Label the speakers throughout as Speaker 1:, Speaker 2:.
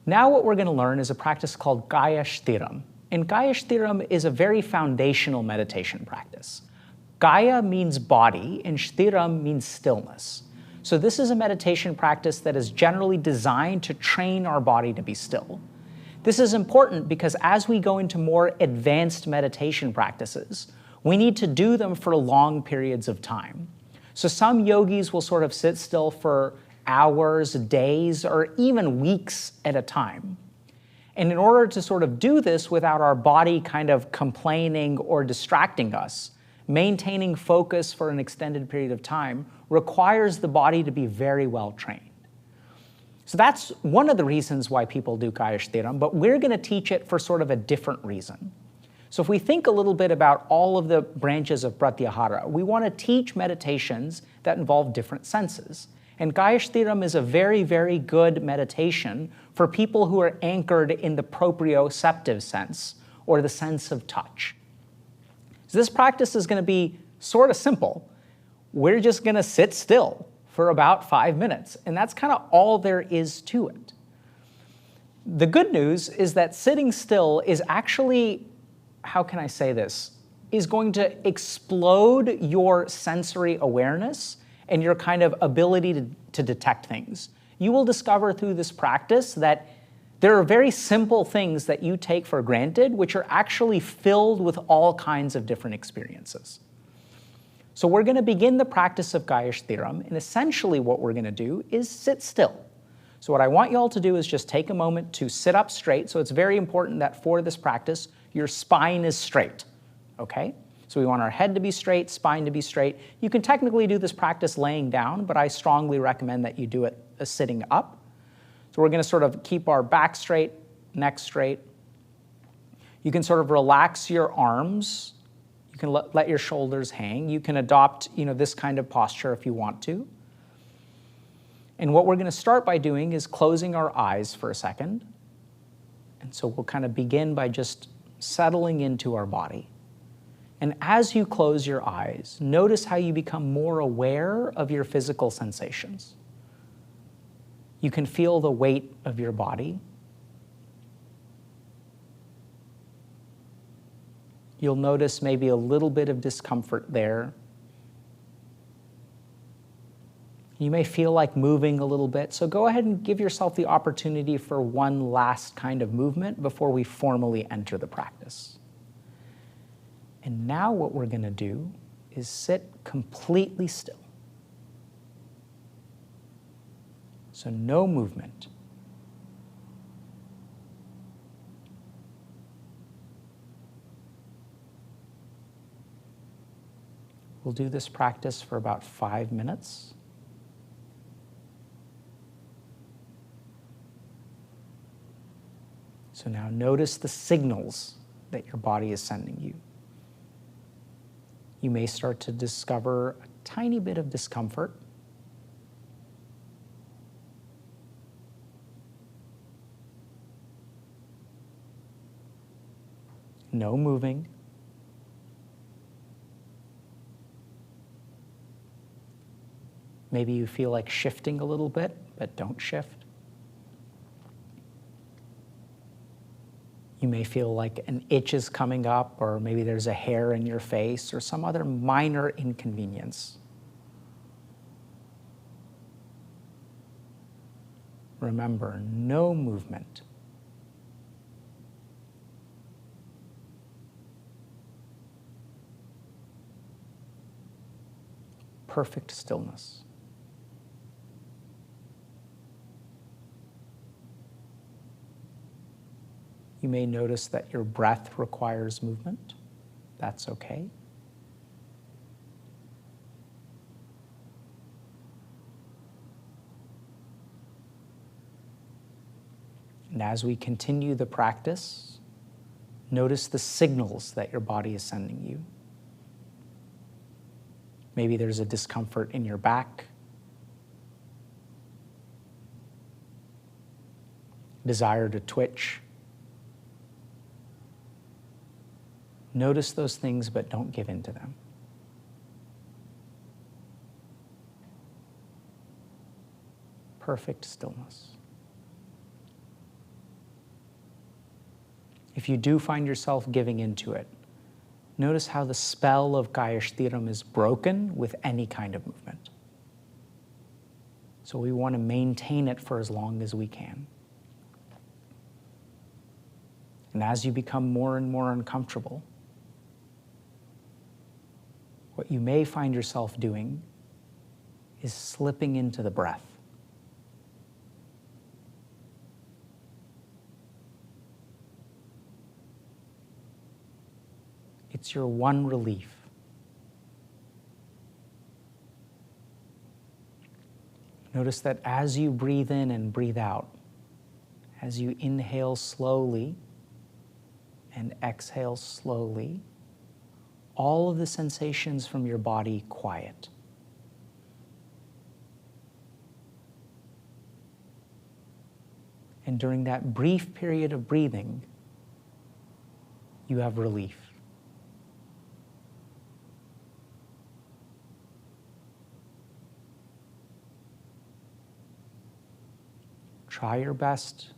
Speaker 1: Now what we're going to learn is a practice called Kaya Shtiram. And Kaya Shtiram is a very foundational meditation practice. Kaya means body, and Shtiram means stillness. So this is a meditation practice that is generally designed to train our body to be still. This is important because as we go into more advanced meditation practices, we need to do them for long periods of time. So some yogis will sort of sit still for hours, days, or even weeks at a time. And in order to sort of do this without our body kind of complaining or distracting us, maintaining focus for an extended period of time requires the body to be very well trained. So that's one of the reasons why people do Kaya Shtiram, but we're going to teach it for sort of a different reason. So if we think a little bit about all of the branches of Pratyahara, we want to teach meditations that involve different senses. And Kaya Shtiram is a very, very good meditation for people who are anchored in the proprioceptive sense, or the sense of touch. So this practice is going to be sort of simple. We're just going to sit still for about 5 minutes, and that's kind of all there is to it. The good news is that sitting still is actually, how can I say this, is going to explode your sensory awareness and your kind of ability to detect things. You will discover through this practice that there are very simple things that you take for granted, which are actually filled with all kinds of different experiences. So we're going to begin the practice of Kaya Shtiram, and essentially what we're going to do is sit still. So what I want you all to do is just take a moment to sit up straight. So it's very important that for this practice, your spine is straight, okay? So we want our head to be straight, spine to be straight. You can technically do this practice laying down, but I strongly recommend that you do it sitting up. So we're going to sort of keep our back straight, neck straight. You can sort of relax your arms. You can let your shoulders hang. You can adopt, this kind of posture if you want to. And what we're going to start by doing is closing our eyes for a second. And so we'll kind of begin by just settling into our body. And as you close your eyes, notice how you become more aware of your physical sensations. You can feel the weight of your body. You'll notice maybe a little bit of discomfort there. You may feel like moving a little bit, so go ahead and give yourself the opportunity for one last kind of movement before we formally enter the practice. And now what we're going to do is sit completely still. So no movement. We'll do this practice for about 5 minutes. So now notice the signals that your body is sending you. You may start to discover a tiny bit of discomfort. No moving. Maybe you feel like shifting a little bit, but don't shift. You may feel like an itch is coming up, or maybe there's a hair in your face, or some other minor inconvenience. Remember, no movement. Perfect stillness. You may notice that your breath requires movement. That's okay. And as we continue the practice, notice the signals that your body is sending you. Maybe there's a discomfort in your back, desire to twitch. Notice those things, but don't give in to them. Perfect stillness. If you do find yourself giving into it, notice how the spell of Kaya Shtiram is broken with any kind of movement. So we want to maintain it for as long as we can. And as you become more and more uncomfortable, what you may find yourself doing is slipping into the breath. It's your one relief. Notice that as you breathe in and breathe out, as you inhale slowly and exhale slowly, all of the sensations from your body quiet. And during that brief period of breathing, you have relief. Try your best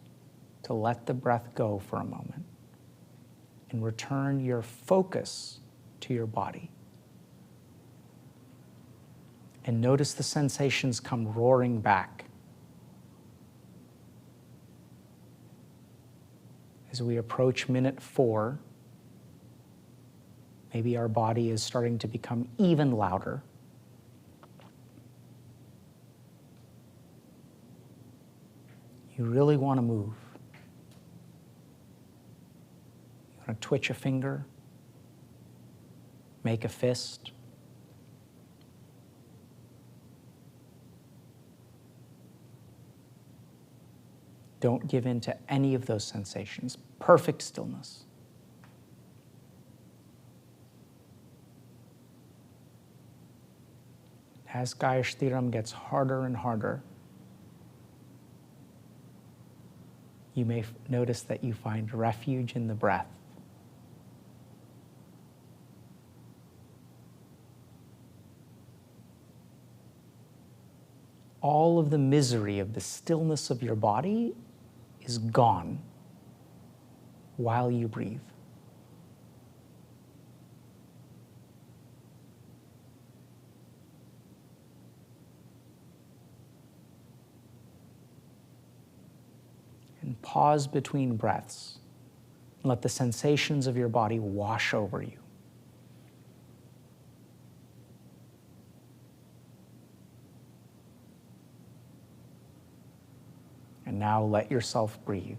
Speaker 1: to let the breath go for a moment and return your focus to your body. And notice the sensations come roaring back. As we approach minute 4, maybe our body is starting to become even louder. You really want to move. You want to twitch a finger, make a fist. Don't give in to any of those sensations. Perfect stillness. As Kaya Shtiram gets harder and harder, you may notice that you find refuge in the breath. All of the misery of the stillness of your body is gone while you breathe. And pause between breaths and let the sensations of your body wash over you. And now let yourself breathe.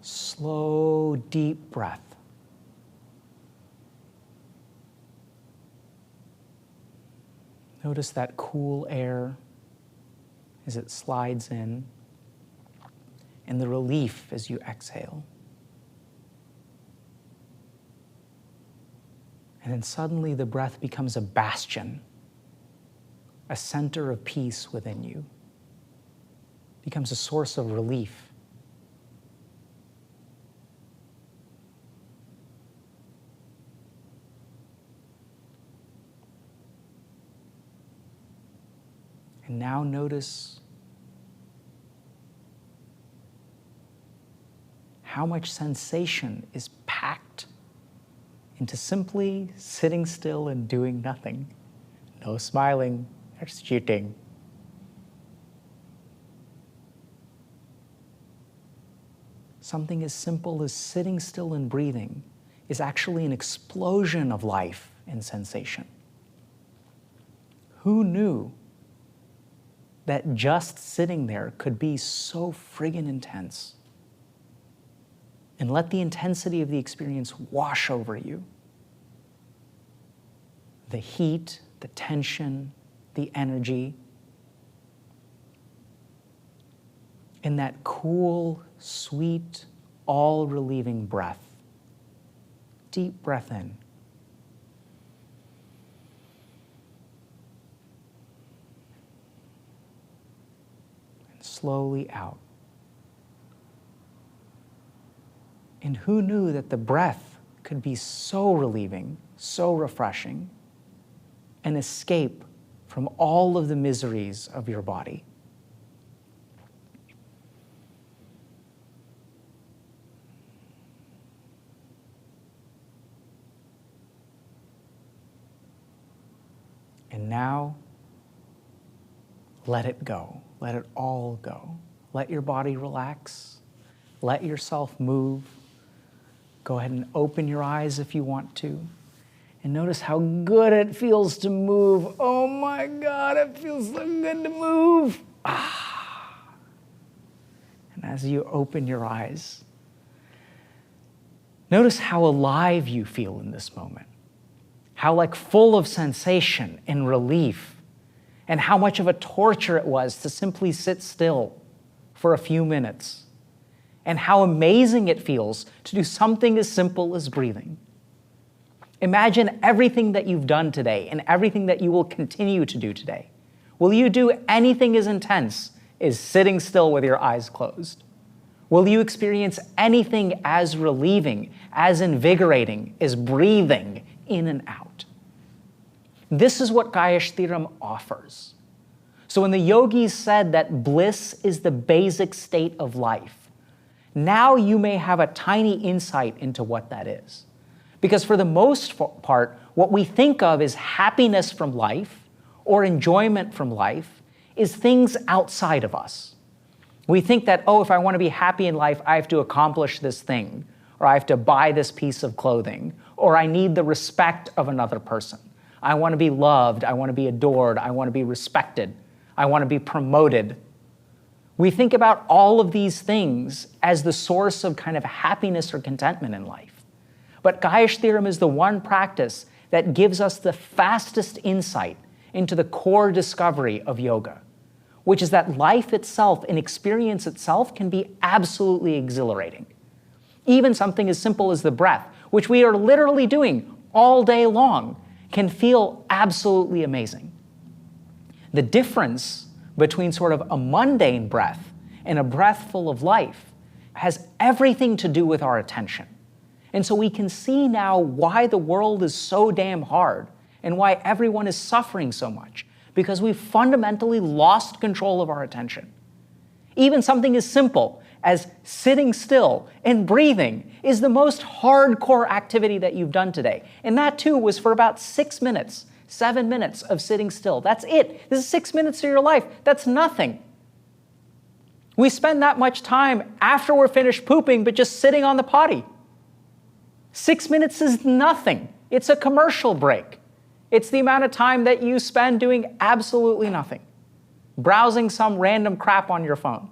Speaker 1: Slow, deep breath. Notice that cool air as it slides in, and the relief as you exhale. And then suddenly the breath becomes a bastion, a center of peace within you. Becomes a source of relief. And now notice how much sensation is packed into simply sitting still and doing nothing. No smiling, there's cheating. Something as simple as sitting still and breathing is actually an explosion of life and sensation. Who knew that just sitting there could be so friggin' intense? And let the intensity of the experience wash over you. The heat, the tension, the energy. And that cool, sweet, all-relieving breath. Deep breath in. And slowly out. And who knew that the breath could be so relieving, so refreshing, an escape from all of the miseries of your body? And now, let it go. Let it all go. Let your body relax. Let yourself move. Go ahead and open your eyes if you want to. And notice how good it feels to move. Oh my God, it feels so good to move. And as you open your eyes, notice how alive you feel in this moment. How full of sensation and relief, and how much of a torture it was to simply sit still for a few minutes, and how amazing it feels to do something as simple as breathing. Imagine everything that you've done today and everything that you will continue to do today. Will you do anything as intense as sitting still with your eyes closed? Will you experience anything as relieving, as invigorating as breathing in and out? This is what Kaya Shtiram offers. So when the yogis said that bliss is the basic state of life, now you may have a tiny insight into what that is. Because for the most part, what we think of as happiness from life or enjoyment from life is things outside of us. We think that, if I want to be happy in life, I have to accomplish this thing, or I have to buy this piece of clothing, or I need the respect of another person. I want to be loved, I want to be adored, I want to be respected, I want to be promoted. We think about all of these things as the source of kind of happiness or contentment in life. But Kaya Shtiram is the one practice that gives us the fastest insight into the core discovery of yoga, which is that life itself and experience itself can be absolutely exhilarating. Even something as simple as the breath, which we are literally doing all day long, can feel absolutely amazing. The difference between sort of a mundane breath and a breath full of life has everything to do with our attention. And so we can see now why the world is so damn hard and why everyone is suffering so much, because we've fundamentally lost control of our attention. Even something as simple as sitting still and breathing is the most hardcore activity that you've done today. And that too was for about 6 minutes, 7 minutes of sitting still. That's it. This is 6 minutes of your life. That's nothing. We spend that much time after we're finished pooping, but just sitting on the potty. 6 minutes is nothing. It's a commercial break. It's the amount of time that you spend doing absolutely nothing, browsing some random crap on your phone.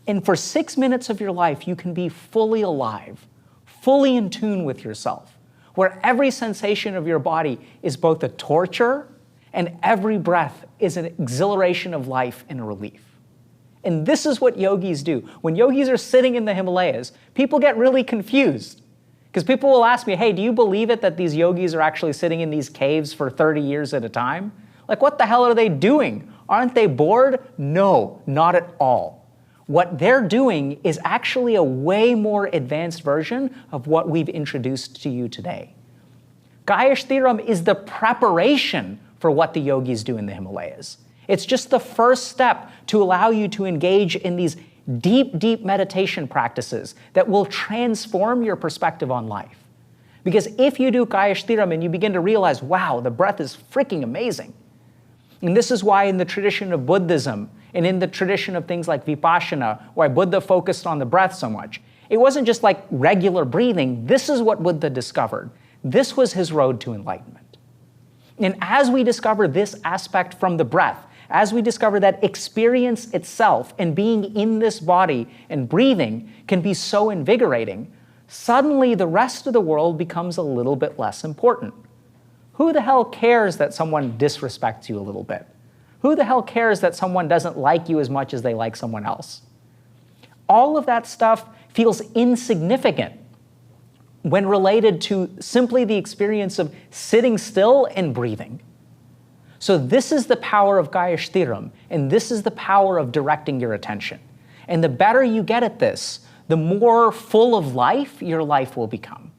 Speaker 1: And for 6 minutes of your life, you can be fully alive, fully in tune with yourself, where every sensation of your body is both a torture and every breath is an exhilaration of life and a relief. And this is what yogis do. When yogis are sitting in the Himalayas, people get really confused. Because people will ask me, hey, do you believe it that these yogis are actually sitting in these caves for 30 years at a time? What the hell are they doing? Aren't they bored? No, not at all. What they're doing is actually a way more advanced version of what we've introduced to you today. Kaya Shtiram is the preparation for what the yogis do in the Himalayas. It's just the first step to allow you to engage in these deep, deep meditation practices that will transform your perspective on life. Because if you do Kaya Shtiram and you begin to realize, wow, the breath is freaking amazing. And this is why in the tradition of Buddhism and in the tradition of things like Vipassana, why Buddha focused on the breath so much, it wasn't just like regular breathing. This is what Buddha discovered. This was his road to enlightenment. And as we discover this aspect from the breath, as we discover that experience itself and being in this body and breathing can be so invigorating, suddenly the rest of the world becomes a little bit less important. Who the hell cares that someone disrespects you a little bit? Who the hell cares that someone doesn't like you as much as they like someone else? All of that stuff feels insignificant when related to simply the experience of sitting still and breathing. So this is the power of Kaya Shtiram, and this is the power of directing your attention. And the better you get at this, the more full of life your life will become.